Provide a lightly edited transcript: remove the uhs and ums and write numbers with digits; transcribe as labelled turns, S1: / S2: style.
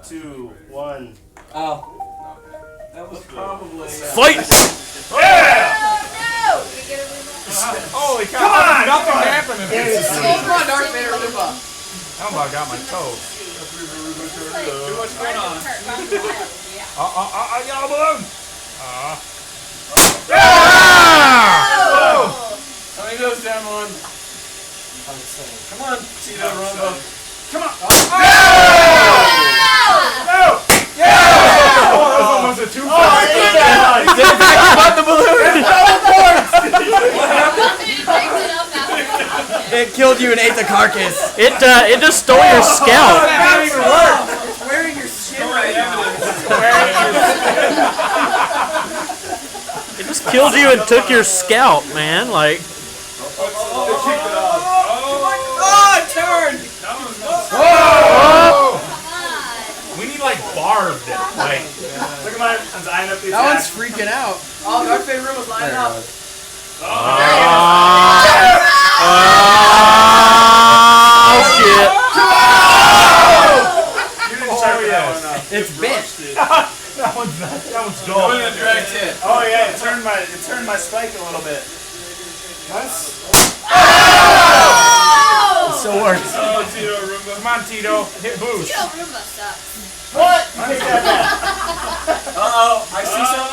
S1: 2, 1.
S2: Oh. That was probably...
S3: Fight!
S1: Yeah!
S4: No! Can you get a Roomba?
S5: Holy cow!
S1: Come on!
S5: Nothing happened in this.
S2: Come on, Darth Vader Roomba.
S5: I almost got my toe.
S2: What's going on?
S5: Yellow balloon!
S2: How many goes down one? Come on, Tito Roomba. Come on!
S1: No!
S5: Oh, that was almost a 2
S1: Oh, I did that!
S2: About the balloon!
S6: It killed you and ate the carcass.
S3: It just stole your scalp.
S2: It's wearing your skin right now.
S3: It just killed you and took your scalp, man. Like,
S2: Oh, it turned!
S5: We need like barbed. Like,
S1: Look at mine. I'm eyeing up the
S6: That one's
S1: attack.
S6: freaking out.
S2: Oh, Darth Vader Roomba's lining up.
S3: oh shit!
S1: You didn't sharpen that
S5: yes.
S1: one up.
S6: It's bent.
S5: that one's dull.
S2: Going in a direct hit.
S1: Oh yeah, it turned my spike a little bit. Nice.
S6: It still works.
S5: Oh, Tito Roomba. Come on, Tito. Hit boost.
S4: Tito Roomba sucks.
S1: What? You take that back.
S2: Uh-oh, I see some.